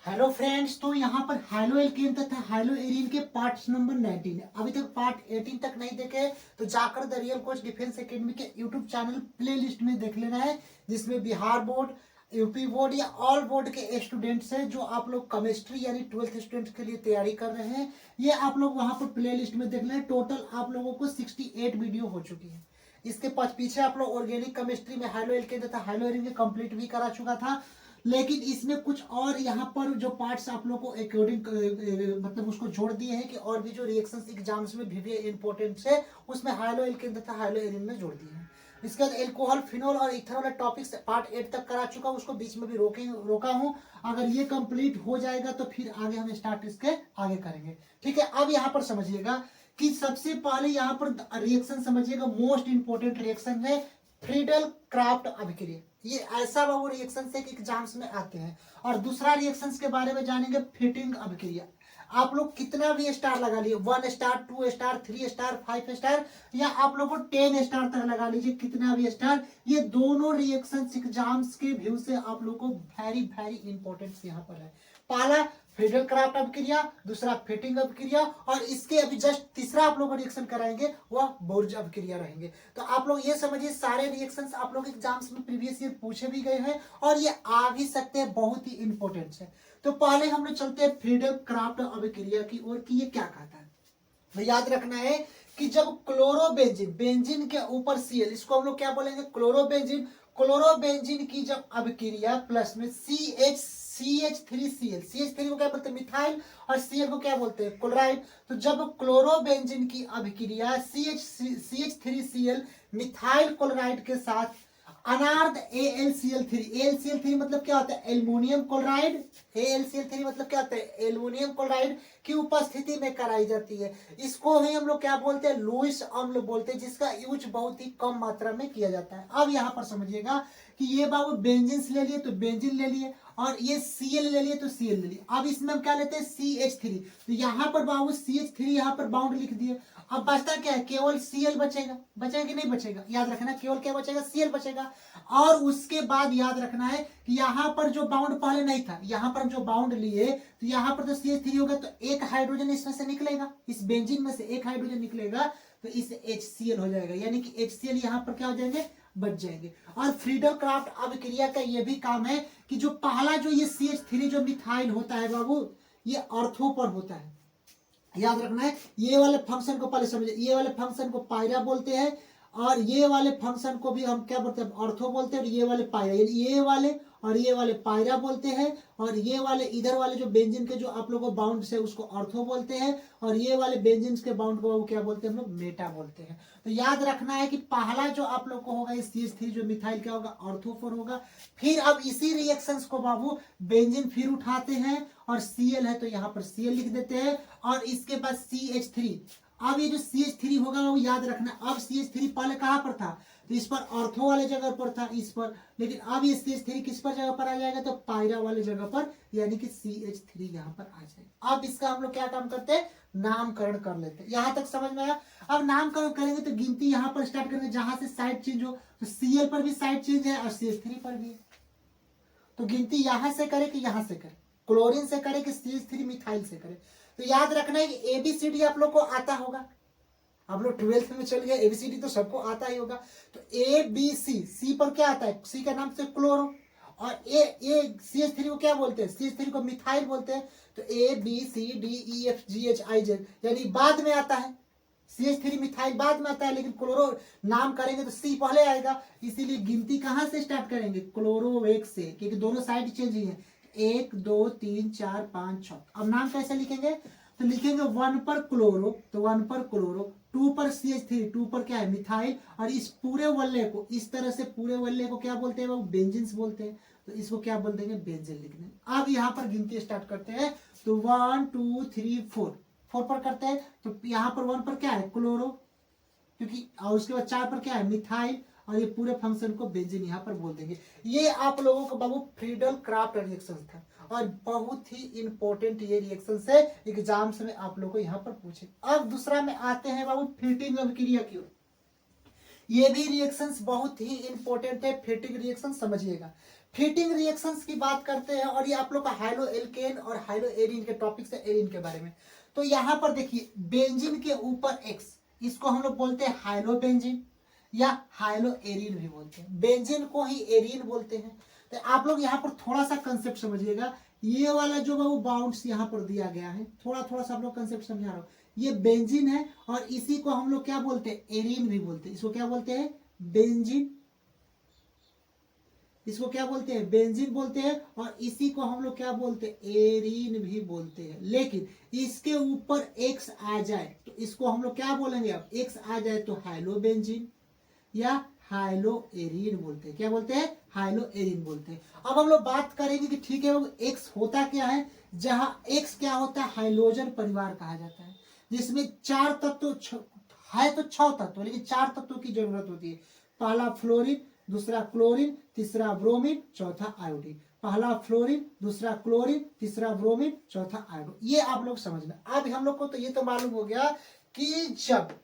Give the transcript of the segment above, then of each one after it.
Hello friends, तो यहाँ पर हाइलो एल्केन तथा हाइलो एरिन के पार्ट नंबर 19 है। अभी तक पार्ट 18 तक नहीं देखे तो जाकर the real coach defence academy के यूट्यूब चैनल प्ले लिस्ट में देख लेना है, जिसमें बिहार बोर्ड, यूपी बोर्ड या ऑल बोर्ड के स्टूडेंट्स हैं जो आप लोग केमिस्ट्री यानी 12th स्टूडेंट्स के लिए तैयारी कर रहे हैं। ये आप लोग वहां पर प्ले लिस्ट में देख लें। टोटल आप लोगों को 68 वीडियो हो चुकी है। इसके पीछे आप लोग ऑर्गेनिक केमिस्ट्री में हाइलो एल्केन तथा हाइलो एरिन के कंप्लीट भी करा चुका था, लेकिन इसमें कुछ और यहाँ पर जो पार्ट्स आप लोग को अकॉर्डिंग मतलब उसको जोड़ दिए हैं कि और भी जो रिएक्शंस एग्जाम्स में भी इंपॉर्टेंट है उसमें हाइलो एल्केन तथा हाइलो एरिन में जोड़ दिए हैं। इसके बाद एल्कोहल, फिनोल और इथेनॉल वाला टॉपिक्स पार्ट 8 तक करा चुका हूँ, उसको बीच में भी रोका हूँ। अगर ये कंप्लीट हो जाएगा तो फिर आगे हम स्टार्ट इसके आगे करेंगे। ठीक है, अब यहाँ पर समझिएगा कि सबसे पहले यहाँ पर रिएक्शन समझिएगा, मोस्ट इंपोर्टेंट रिएक्शन है फ्रीडल क्राफ्ट अभिक्रिया। ये ऐसा वो रिएक्शन से एग्जाम्स में आते हैं। और दूसरा रिएक्शन के बारे में जानेंगे फिटिंग अभिक्रिया। आप लोग कितना भी स्टार लगा लिए, 1 स्टार, 2 स्टार, 3 स्टार, 5 स्टार या आप लोग को 10 स्टार तक लगा लीजिए, कितना भी स्टार। ये दोनों रिएक्शन एग्जाम्स के व्यू से आप लोग को वेरी वेरी इंपॉर्टेंट यहाँ पर है। पहला फ्रीडल क्राफ्ट अभिक्रिया, दूसरा फिटिंग अभिक्रिया, और इसके अभी जस्ट तीसरा आप लोग रिएक्शन कराएंगे वह बोर्ज अभिक्रिया रहेंगे। तो आप लोग ये समझिए सारे रिएक्शंस आप लोग एग्जाम्स में प्रीवियस ईयर पूछे भी गए हैं और ये आ भी सकते हैं, बहुत ही इंपॉर्टेंट है। तो पहले हम लोग चलते हैं फ्रीडल क्राफ्ट अभिक्रिया की ओर कि ये क्या कहता है। तो याद रखना है कि जब क्लोरोबेंजीन, बेंजीन के ऊपर सीएल, इसको हम लोग क्या बोलेंगे, क्लोरोबेंजीन। क्लोरोबेंजीन की जब अभिक्रिया प्लस में CH3Cl, CH3 को क्या बोलते हैं, मिथाइल, और Cl को क्या बोलते हैं, क्लोराइड। तो जब क्लोरोबेंजीन की अभिक्रिया CH3Cl मिथाइल क्लोराइड के साथ अनार्ध AlCl3, AlCl3 मतलब क्या होता है, एल्युमिनियम क्लोराइड। AlCl3 मतलब क्या होता है, एल्युमिनियम क्लोराइड की उपस्थिति में कराई जाती है। इसको ही हम लोग क्या बोलते हैं, लुईस अम्ल बोलते हैं, जिसका यूज बहुत ही कम मात्रा में किया जाता है। अब यहाँ पर समझिएगा कि ये बाबू बेंजीन ले लिए तो बेंजीन ले लिए, और ये Cl ले लिए तो Cl ले लिए। अब इसमें हम क्या लेते हैं, CH3। तो यहाँ पर बाबू CH3 यहाँ पर बाउंड लिख दिए। अब बचता क्या है, केवल Cl बचेगा। बचेगा कि नहीं बचेगा, याद रखना, केवल क्या बचेगा, Cl बचेगा। और उसके बाद याद रखना है कि यहाँ पर जो बाउंड पहले नहीं था, यहाँ पर हम जो बाउंड लिए तो यहाँ पर तो CH3 होगा, तो एक हाइड्रोजन इसमें से निकलेगा, इस बेंजीन में से एक हाइड्रोजन निकलेगा, तो इस HCl हो जाएगा, यानी कि HCl यहाँ पर क्या हो जाएंगे, बच जाएंगे। और फ्रीडल क्राफ्ट अभिक्रिया का यह भी काम है कि जो पहला जो ये CH3 जो मिथाइल होता है बाबू, ये ऑर्थो पर होता है। याद रखना है, ये वाले फंक्शन को पहले समझिए, ये वाले फंक्शन को पायरा बोलते हैं, और ये वाले फंक्शन को भी हम क्या बोलते हैं, ऑर्थो बोलते हैं। और ये वाले पायरा, ये वाले और ये वाले पायरा बोलते हैं। और ये वाले इधर वाले जो बेंजीन के जो आप लोगों को बाउंड से उसको ऑर्थो बोलते हैं, और ये वाले बेंजीन के बाउंड को क्या बोलते हैं, हम लोग मेटा बोलते हैं। तो याद रखना है कि पहला जो आप लोग को होगा CH3 जो मिथाइल क्या होगा, ऑर्थोफोर होगा। फिर अब इसी रिएक्शंस को बाबू बेंजीन फिर उठाते हैं, और Cl है तो यहाँ पर Cl लिख देते हैं, और इसके बाद CH3। अब ये जो CH3 होगा वो याद रखना, अब CH3 पहले कहां पर था, तो इस पर ऑर्थो वाले जगह पर था, इस पर। लेकिन अब ये CH3 किस पर जगह पर आ जाएगा, तो पायरा वाले जगह पर, यानी कि CH3 यहाँ पर आ जाएगा। अब इसका हम लोग क्या काम करते हैं, नामकरण कर लेते हैं। यहां तक समझ में आया। अब नामकरण करेंगे तो गिनती यहाँ पर स्टार्ट करेंगे, जहां से साइड चेंज हो, तो Cl पर भी साइड चेंज है और CH3 पर भी। तो गिनती यहां से करे कि यहां से करे, क्लोरीन से करे कि CH3 मिथाइल से करे। तो याद रखना है कि ABCD आप लोग को आता होगा, आप लोग 12th में चल गए, ABCD तो सबको आता ही होगा। तो ABC, C पर क्या आता है, C का नाम से क्लोरो, और ए CH3 को क्या बोलते हैं, CH3 को मिथाइल बोलते हैं। तो ABCDEFGHIJ यानी बाद में आता है, CH3 मिथाइल बाद में आता है, लेकिन क्लोरो नाम करेंगे तो C पहले आएगा। इसीलिए गिनती कहां से स्टार्ट करेंगे, क्लोरोवेक से, क्योंकि दोनों साइड चेंज ही है, 1 2 3 4 5 6। अब नाम कैसे लिखेंगे, तो लिखेंगे 1 पर क्लोरो, तो 1 पर क्लोरो, 2 पर CH3, 2 पर क्या है, मिथाइल, और इस पूरे वल्ले को, इस तरह से पूरे वल्ले को क्या बोलते हैं, वो बेंजीन्स बोलते हैं, तो इसको क्या बोल देंगे, बेंजीन लिखने। अब यहाँ पर गिनती स्टार्ट करते हैं, तो 1 2 3 4, 4 पर करते हैं, तो यहाँ पर 1 पर क्या है, क्लोरो, क्योंकि, और उसके बाद 4 पर क्या है, मिथाइल, और ये पूरे फंक्शन को बेंजीन यहाँ पर बोल देंगे। ये आप लोगों को बाबू फ्रीडल क्राफ्ट रिएक्शन था, और बहुत ही इंपॉर्टेंट ये रिएक्शन है, एग्जाम्स में आप लोगों को यहाँ पर पूछे। अब दूसरा में आते हैं बाबू फिटिंग अभिक्रिया की ओर। ये भी रिएक्शंस बहुत ही इंपॉर्टेंट है, फिटिंग रिएक्शन समझिएगा। फीटिंग रिएक्शंस की बात करते हैं और ये आप लोग का हाइलो एल्केन और हाइलो एरीन के टॉपिक से एरीन के बारे में। तो यहाँ पर देखिए बेंजीन के ऊपर एक्स, इसको हम लोग बोलते हैं हाइलो बेंजीन या हाइलो एरीन भी बोलते हैं, बेंजीन को ही एरीन बोलते हैं। तो आप लोग यहाँ पर थोड़ा सा कंसेप्ट समझिएगा, ये वाला जो वो बाउंड्स यहाँ पर दिया गया है, थोड़ा थोड़ा सा आप लोग कंसेप्ट समझा रहा हूँ। ये बेंजीन है और इसी को हम लोग क्या बोलते हैं, एरीन भी बोलते हैं। इसको क्या बोलते हैं, बेंजीन, इसको क्या बोलते हैं, बेंजीन बोलते हैं। और इसी को हम लोग क्या बोलते हैं, एरीन भी बोलते हैं। लेकिन इसके ऊपर एक्स आ जाए तो इसको हम लोग क्या बोलेंगे, अब एक्स आ जाए तो हाइलो बेंजीन या हाइलो एरीन बोलते हैं। क्या बोलते हैं, हाइलो एरीन बोलते हैं। अब हम लोग बात करेंगे कि ठीक है वो एक्स होता क्या है, जहां एक्स क्या होता है, हाइलोजन परिवार कहा जाता है, जिसमें 4 तत्व है तो 6 तत्व, लेकिन 4 तत्वों की जरूरत होती है। पहला फ्लोरीन, दूसरा क्लोरीन, तीसरा ब्रोमीन, चौथा आयोडीन। पहला फ्लोरीन, दूसरा क्लोरीन, तीसरा ब्रोमीन, चौथा आयोडीन। ये आप लोग समझना। अब हम लोग को तो ये तो मालूम हो गया कि जब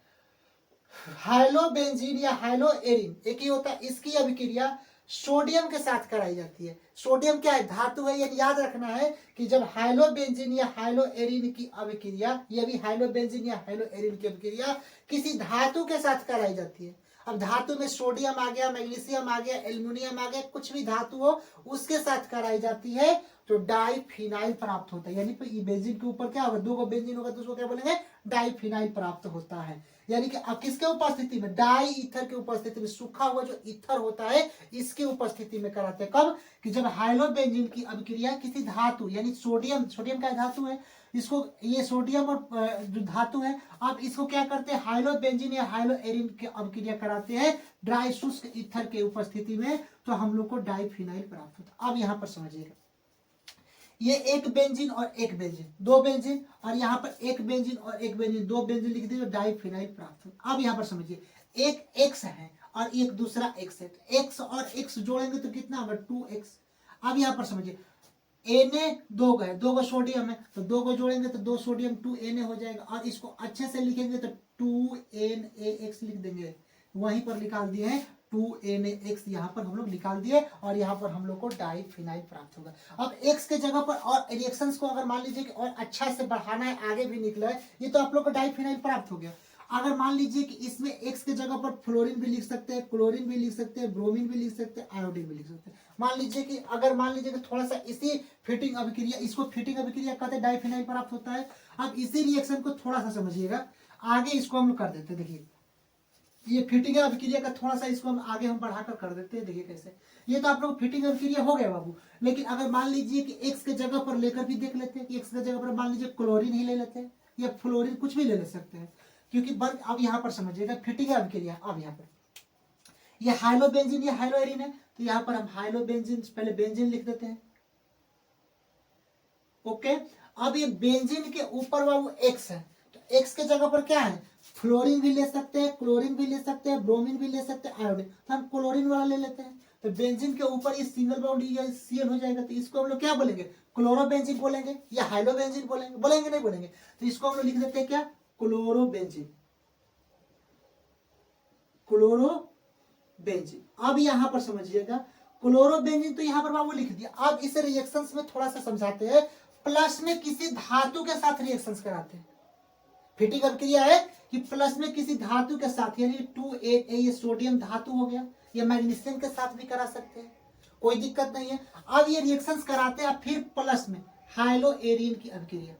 हाइलो बेंजीन या हाइलो एरीन एक ही होता है, इसकी अभिक्रिया सोडियम के साथ कराई जाती है। सोडियम क्या है, धातु है। ये याद रखना है कि जब हाइलो बेंजीन या हाइलो एरीन की अभिक्रिया, ये भी हाइलो बेंजीन या हाइलो एरीन की अभिक्रिया किसी धातु के साथ कराई जाती है। अब धातु में सोडियम आ गया, मैग्नीशियम आ गया, एल्युमिनियम आ गया, कुछ भी धातु हो उसके साथ कराई जाती है तो डाइफिनाइल प्राप्त होता है। यानी बेंजीन के ऊपर क्या होगा, 2 बेंजीन होगा तो उसको क्या बोलेंगे, डाइफिनाइल प्राप्त होता है। यानी कि अब किसके उपस्थिति में, डाई ईथर के उपस्थिति में, सूखा हुआ जो ईथर होता है इसकी उपस्थिति में कराते हैं। कब, कि जब हाइलो बेंजीन की अभिक्रिया किसी धातु, यानी सोडियम, सोडियम का धातु है, इसको ये सोडियम और जो धातु है, अब इसको क्या करते हैं, हाइलो बेंजीन या हाइलो एरीन की अभिक्रिया कराते हैं ड्राई शुष्क ईथर के उपस्थिति में, तो हम लोग को डाइफिनाइल प्राप्त होता है। अब यहाँ पर समझिएगा, ये एक बेंजीन और एक बेंजीन, 2 बेंजीन, और यहाँ पर एक बेंजीन और एक बेंजीन, 2 बेंजीन लिख दीजिए, डाइफिनाइल प्राप्त होता है। अब यहाँ पर समझिए, एक एक्स है और एक दूसरा एक्स है, तो एक्स और एक्स जोड़ेंगे तो कितना होगा, 2x। अब यहाँ पर समझिए, Na 2 गए, 2 को सोडियम है तो 2 को जोड़ेंगे तो 2 सोडियम 2Na हो जाएगा, और इसको अच्छे से लिखेंगे तो 2NaX लिख देंगे, वहीं पर निकाल दिए हैं 2NaX, यहाँ पर हम लोग निकाल दिए और यहाँ पर हम लोग को डाइफिनाइल प्राप्त होगा। अब X के जगह पर और रिएक्शंस को अगर मान लीजिए कि और अच्छा से बढ़ाना है, आगे भी निकला है, ये तो आप लोग को डाइफिनाइल प्राप्त हो गया। अगर मान लीजिए कि इसमें X के जगह पर फ्लोरीन भी लिख सकते हैं, क्लोरीन भी लिख सकते हैं, ब्रोमीन भी लिख सकते हैं, आयोडीन भी लिख सकते हैं। मान लीजिए कि थोड़ा सा इसी फिटिंग अभिक्रिया, इसको फिटिंग अभिक्रिया कहते हैं, डाइफिनाइल प्राप्त होता है। अब इसी रिएक्शन को थोड़ा सा समझिएगा, आगे इसको हम कर देते हैं। देखिए ये फिटिंग अभिक्रिया का थोड़ा सा इसको हम बढ़ाकर कर देते हैं। देखिए कैसे, ये तो आप लोग फिटिंग अभिक्रिया हो गया बाबू। लेकिन अगर मान लीजिए कि एक्स के जगह पर लेकर भी देख लेते हैं कि एक्स के जगह पर मान लीजिए क्लोरीन ही ले लेते हैं या फ्लोरीन, कुछ भी ले सकते हैं, क्योंकि अब यहाँ पर समझिएगा फिटिंग अभिक्रिया। अब यहाँ पर ये हाइलो बेंजीन या हाइलो एरीन है, तो यहाँ पर हम हाइलो बेंजीन, पहले बेंजीन लिख देते हैं। ओके, अब ये बेंजीन के ऊपर बाबू एक्स है, तो एक्स के जगह पर क्या है, फ्लोरीन भी ले सकते हैं, क्लोरीन भी ले सकते हैं, ब्रोमीन भी ले सकते हैं, आयोडीन, तो हम क्लोरीन वाला ले लेते हैं। तो बेंजीन के ऊपर ये सिंगल बॉन्ड या सीएल हो जाएगा, तो इसको हम लोग क्या बोलेंगे, क्लोरोबेंजीन बोलेंगे या हाइलोबेंजीन बोलेंगे, बोलेंगे नहीं बोलेंगे, तो इसको हम लोग लिख देते हैं क्या, क्लोरोबेंजीन, क्लोरोबेंजीन। अब यहाँ पर समझिएगा, क्लोरोबेंजीन तो यहाँ पर बाबू लिख दिया। अब इस रिएक्शंस में थोड़ा सा समझाते हैं, प्लस में किसी धातु के साथ रिएक्शंस कराते हैं। फिटिंग अभिक्रिया है कि प्लस में किसी धातु के साथ, यानी 2A, ये सोडियम धातु हो गया, या मैग्नीशियम के साथ भी करा सकते हैं, कोई दिक्कत नहीं है। अब ये रिएक्शंस कराते हैं फिर प्लस में हाइलो एरीन की अभिक्रिया,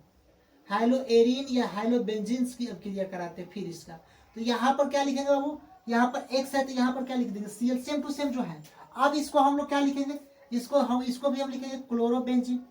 हाइलो एरीन या हाइलो बेंजीन की अभिक्रिया कराते हैं फिर इसका। तो यहाँ पर क्या लिखेंगे बाबू, यहाँ पर एक्स है तो यहाँ पर क्या लिख देंगे, Cl, सेम टू सेम जो है। अब इसको हम लोग क्या लिखेंगे, इसको भी हम लिखेंगे क्लोरोबेंजीन।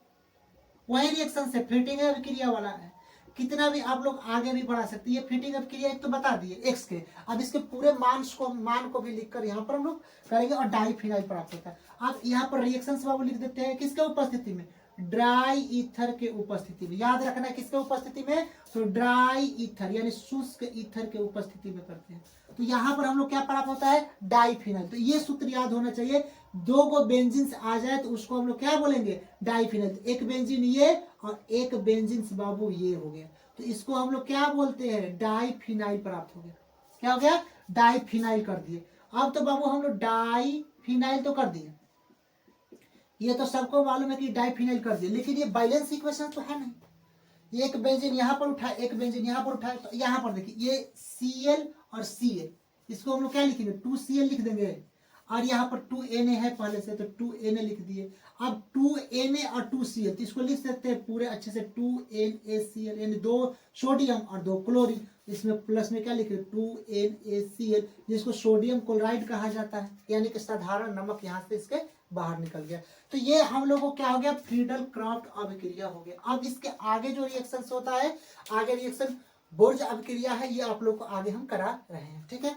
वही रिएक्शन से फिटिंग अभिक्रिया वाला है, कितना भी आप लोग आगे भी बढ़ा सकते हैं। ये फिटिंग अभिक्रिया एक तो बता दिए एक्स के, अब इसके पूरे मान को भी लिखकर यहाँ पर हम लोग करेंगे और डाइफिनाइल प्राप्त होता है। अब यहाँ पर रिएक्शंस बाबू लिख देते हैं किसके उपस्थिति में, ड्राई ईथर के उपस्थिति में। याद रखना है किसके उपस्थिति में, तो ड्राई ईथर यानी शुष्क ईथर के उपस्थिति में करते हैं। तो यहाँ पर हम लोग क्या प्राप्त होता है, डाइफिनाइल। तो ये सूत्र याद होना चाहिए, 2 बेंजीन आ जाए तो उसको हम लोग क्या बोलेंगे, डाइफिनाइल। तो एक बेंजीन ये और एक बेंजीन बाबू ये हो गया, तो इसको हम लोग क्या बोलते हैं, डाइफिनाइल प्राप्त हो गया। क्या हो गया, डाइफिनाइल कर दिए। अब तो बाबू हम लोग डाइफिनाइल तो कर दिए, ये तो सबको मालूम है कि डाइफिनाइल कर दिया, लेकिन ये बैलेंस इक्वेशन तो है नहीं। एक बेंजीन यहाँ पर उठाए, एक बेंजीन यहाँ पर उठाए, तो यहाँ पर देखिए ये Cl और Cl, इसको हम लोग क्या लिखेंगे 2Cl लिख देंगे, और यहाँ पर 2Na है पहले से, तो 2Na लिख दिए। अब 2Na और 2Cl, तो इसको लिख सकते हैं पूरे अच्छे से 2NaCl, यानी 2 सोडियम और 2 क्लोरीन। इसमें प्लस में क्या लिखे 2NaCl, जिसको सोडियम क्लोराइड कहा जाता है, यानी कि साधारण नमक यहाँ से इसके बाहर निकल गया। तो ये हम लोग को क्या हो गया, फ्रीडल क्राफ्ट अभिक्रिया हो गया। अब इसके आगे जो रिएक्शन होता है, आगे रिएक्शन बोर्ज अभिक्रिया है, ये आप लोग को आगे हम करा रहे हैं, ठीक है।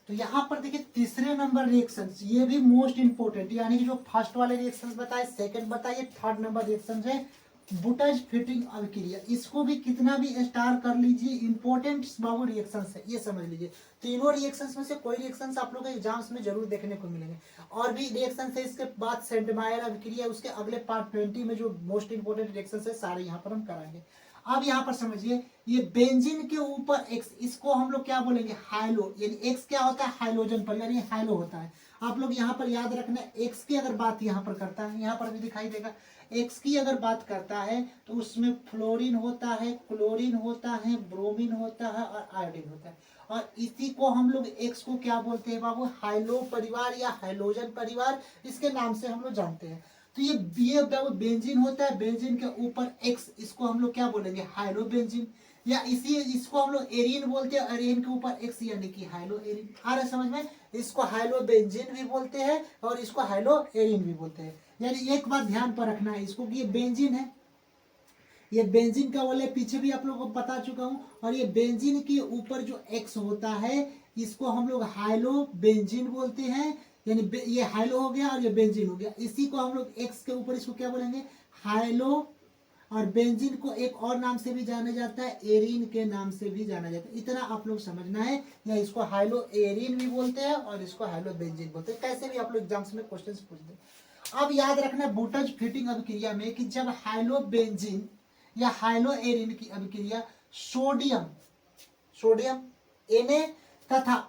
तो यहाँ पर देखिए तीसरे नंबर रिएक्शंस, ये भी मोस्ट इंपोर्टेंट, यानी कि जो फर्स्ट वाले रिएक्शंस बताए, सेकंड बताइए, थर्ड नंबर रिएक्शन है बुटज फिटिंग अभिक्रिया। इसको भी कितना भी स्टार कर लीजिए, इंपॉर्टेंट बाबू रिएक्शंस है, ये समझ लीजिए। तीनों रिएक्शंस में से कोई रिएक्शंस आप लोग के एग्जाम्स में जरूर देखने को मिलेंगे। और भी रिएक्शंस है, इसके बाद सेंटमायर अभिक्रिया, उसके अगले पार्ट 20 में जो मोस्ट इंपोर्टेंट रिएक्शंस है सारे यहाँ पर हम कराएंगे। अब यहाँ पर समझिए, ये बेंजीन के ऊपर एक्स, इसको हम लोग क्या बोलेंगे हाइलो, यानी एक्स क्या होता है हाइलोजन पर, यानी हाइलो होता है। आप लोग यहाँ पर याद रखना, एक्स की अगर बात यहाँ पर करता है, यहाँ पर भी दिखाई देगा, एक्स की अगर बात करता है तो उसमें फ्लोरीन होता है, क्लोरीन होता है, ब्रोमीन होता है और आयोडीन होता है। और इसी को हम लोग एक्स को क्या बोलते हैं बाबू, हाइलो परिवार या हाइलोजन परिवार, इसके नाम से हम लोग जानते हैं। तो ये बेंजीन होता है, बेंजीन के ऊपर एक्स, इसको हम लोग क्या बोलेंगे हाइलो बेंजीन, या इसी इसको हम लोग एरीन बोलते हैं, एरीन के ऊपर एक्स यानी कि हाइलो एरीन। आ रहा है समझ में, इसको हाइलो बेंजीन भी बोलते हैं और इसको हाइलो एरीन भी बोलते हैं। यानी एक बात ध्यान पर रखना है, इसको ये बेंजीन है, ये बेंजीन का वाले पीछे भी आप लोगों को बता चुका हूं। और ये बेंजीन के ऊपर जो एक्स होता है, इसको हम लोग हाइलो बेंजीन बोलते हैं, यानी ये हाइलो हो गया और ये बेंजीन हो गया। इसी को हम लोग एक्स के ऊपर इसको क्या बोलेंगे हाइलो, और बेंजीन को एक और नाम से भी जाना जाता है, एरीन के नाम से भी जाना जाता है। इतना आप लोग समझना है, या इसको हाइलो एरीन भी बोलते हैं और इसको हाइलो बेंजीन बोलते हैं, कैसे भी आप लोग एग्जाम्स में क्वेश्चन पूछ दे। अब याद रखना बुटज फिटिंग अभिक्रिया में कि जब हाइलो बेंजीन या हाइलो एरीन की अभिक्रिया सोडियम सोडियम Na तथा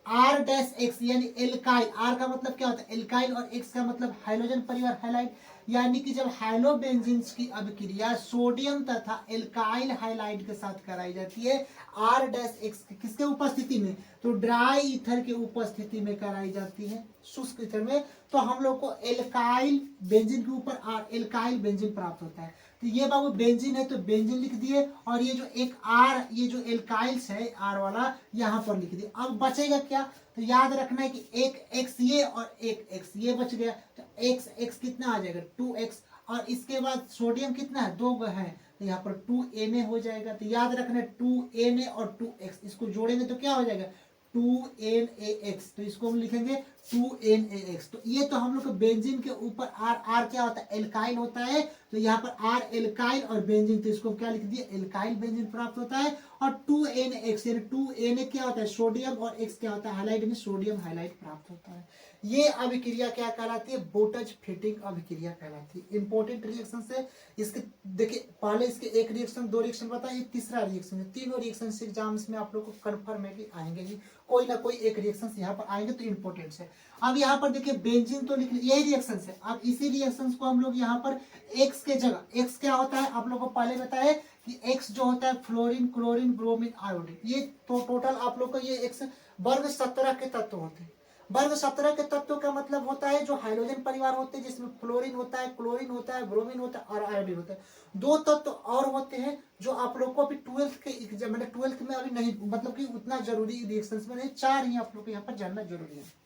R डैश एक्स यानी एल्काइल, R का मतलब क्या होता है एल्काइल और X का मतलब हाइड्रोजन परिवार हाइलाइड, यानी कि जब हाइलोबेंजीन की अभिक्रिया सोडियम तथा एल्काइल हाइलाइड के साथ कराई जाती है R डैश एक्स किसके उपस्थिति में, तो ड्राई ईथर के उपस्थिति में कराई जाती है, शुष्क ईथर में, तो हम लोग को एल्काइल बेंजीन के ऊपर R एल्काइल बेंजीन प्राप्त होता है। तो ये बाबू बेंजीन है तो बेंजीन लिख दिए, और ये जो एक R, ये जो एल्काइल्स है R वाला यहाँ पर लिख दिए। अब बचेगा क्या, तो याद रखना है कि एक x ये और एक x ये बच गया, तो x कितना आ जाएगा 2x, और इसके बाद सोडियम कितना है 2 है, तो यहाँ पर 2Na हो जाएगा। तो याद रखना 2Na और 2x, इसको जोड़ेंगे तो क्या हो जाएगा 2NaX, तो इसको हम लिखेंगे 2NaX। तो ये तो हम लोग बेंजीन के ऊपर R क्या होता है एल्काइल होता है, तो यहाँ पर R एल्काइल और बेंजीन, तो इसको क्या लिख दिया एल्काइल बेंजीन प्राप्त होता है। और 2NaX यानी 2Na क्या होता है सोडियम और X क्या होता है हाइलाइट, में सोडियम हाइलाइट प्राप्त होता है। ये अभिक्रिया क्या कहलाती है बोटज फिटिंग अभिक्रिया कहलाती है। इंपॉर्टेंट रिएक्शन से इसके देखिए, पहले इसके एक रिएक्शन दो रिएक्शन बताए, ये तीसरा रिएक्शन है। तीनों रिएक्शन एग्जाम्स में आप लोग को कंफर्म है कि आएंगे ही, कोई ना कोई एक रिएक्शन यहाँ पर आएंगे, तो इंपॉर्टेंट है। अब यहाँ पर देखिए बेंजीन तो लिख यही रिएक्शन है। अब इसी रिएक्शन को हम लोग यहाँ पर एक्स के जगह, एक्स क्या होता है आप लोग को पहले बताया कि एक्स जो होता है फ्लोरीन क्लोरीन ब्रोमीन आयोडीन, ये तो टोटल आप लोग को ये एक्स वर्ग 17 के तत्व होते हैं। वर्ग 17 के तत्वों का मतलब होता है जो हाइड्रोजन परिवार होते हैं, जिसमें फ्लोरीन होता है क्लोरीन होता है ब्रोमीन होता है और आयोडीन होता है। दो तत्व और होते हैं जो आप लोग को अभी 12th में अभी नहीं, मतलब कि उतना जरूरी रिएक्शंस में नहीं, 4 ही आप लोग को यहाँ पर जानना जरूरी है।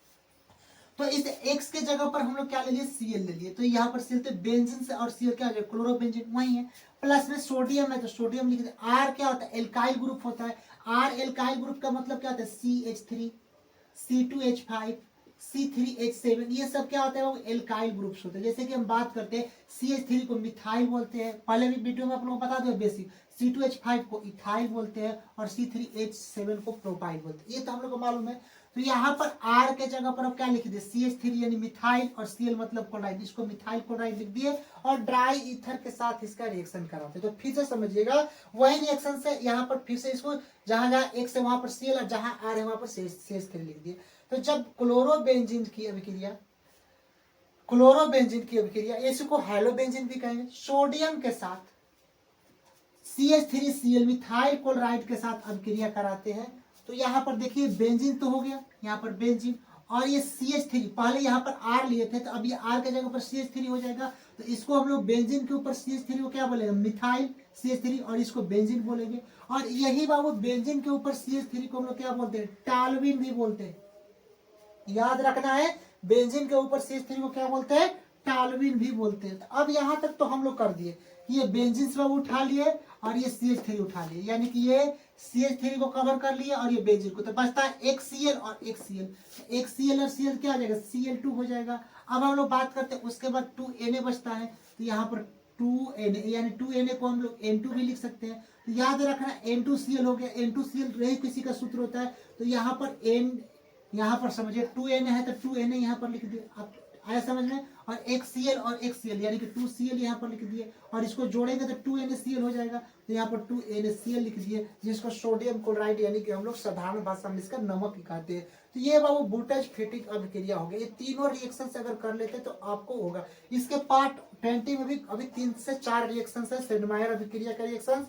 तो इस X के जगह पर हम लोग क्या ले लिए Cl ले लिए, तो यहाँ पर Cl तो बेंजीन से और Cl क्या हो जाएगा क्लोरोबेंजीन वही है, प्लस में सोडियम है तो सोडियम लिख दे। R क्या होता है एल्काइल ग्रुप होता है, R एल्काइल ग्रुप का मतलब क्या होता है CH3 C2H5 C3H7, ये सब क्या होता है वो एल्काइल ग्रुप्स होते हैं। जैसे कि हम बात करते हैं CH3 को मिथाइल बोलते हैं, पहले भी वीडियो में आप लोगों को बता दो बेसिक, C2H5 को इथाइल बोलते हैं और C3H7 को प्रोपाइल बोलते हैं, ये तो हम लोग को मालूम है। तो यहाँ पर R के जगह पर आप क्या लिख दिए CH3 यानी मिथाइल, और Cl मतलब क्लोराइड, इसको मिथाइल क्लोराइड लिख दिए और ड्राई ईथर के साथ इसका रिएक्शन कराते। तो फिर से समझिएगा वही रिएक्शन से यहाँ पर फिर से इसको जहां जहां X है वहां पर Cl और जहां R है वहां पर CH3 लिख दिए। तो जब क्लोरोबेंजीन की अभिक्रिया क्लोरोबेंजीन की अभिक्रिया, इसको हेलोबेंजीन भी कहेंगे। सोडियम के साथ CH3Cl मिथाइल क्लोराइड के साथ अभिक्रिया कराते हैं। तो यहाँ पर देखिए बेंजीन तो हो गया, यहाँ पर बेंजीन, और ये CH3 पहले यहाँ पर R लिए थे, तो अब ये R के जगह पर CH3 हो जाएगा। तो इसको हम लोग बेंजीन के ऊपर CH3 को क्या बोलेंगे, मिथाइल CH3, और इसको बेंजीन बोलेंगे। और यही बाबू बेंजीन के ऊपर CH3 को हम लोग क्या बोलते हैं, टालविन भी बोलते हैं। याद रखना है, बेंजीन के ऊपर CH3 को क्या बोलते हैं, टालविन भी बोलते हैं। तो अब यहाँ तक तो हम लोग कर दिए, ये बेंजीन सब उठा लिए और ये CH3 उठा लिए, यानी कि ये CH3 को कवर कर लिए और ये बेंजीन को। तो बचता है एक Cl और एक Cl, एक Cl और Cl क्या आ जाएगा, Cl2 हो जाएगा। अब हम लोग बात करते हैं उसके बाद 2Na बचता है, तो यहाँ पर 2Na, यानी 2Na को हम लोग N2 भी लिख सकते हैं। तो याद रखना N2Cl हो गया, N2Cl रही किसी का सूत्र होता है। तो यहाँ पर यहाँ पर समझिए 2Na है तो 2Na यहाँ पर लिख दिए, आप आया समझ में। और एक Cl और एक Cl, यानी कि 2Cl यहाँ पर लिख दिए, और इसको जोड़ेंगे तो 2NaCl हो जाएगा। तो यहाँ पर 2NaCl लिख दिए, जिसको सोडियम क्लोराइड यानी कि हम लोग साधारण भाषा में इसका नमक ही कहते हैं। तो ये बाबू बुटाइज फेटिक अभिक्रिया हो गई। ये तीनों रिएक्शन से अगर कर लेते तो आपको होगा। इसके पार्ट 20 में भी अभी 3 से 4 रिएक्शन है, सेडमायर अभिक्रिया का रिएक्शन,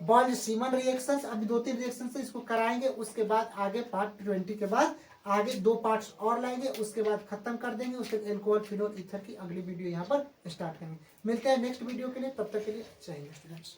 बॉल्ड सीमन रिएक्शन, अभी 2-3 रिएक्शन से इसको कराएंगे। उसके बाद आगे पार्ट 20 के बाद आगे 2 पार्ट्स और लाएंगे, उसके बाद खत्म कर देंगे। उसके बाद एल्कोहल फिनोल ईथर की अगली वीडियो यहाँ पर स्टार्ट करेंगे। मिलते हैं नेक्स्ट वीडियो के लिए, तब तक के लिए जय हिंद स्टूडेंट्स।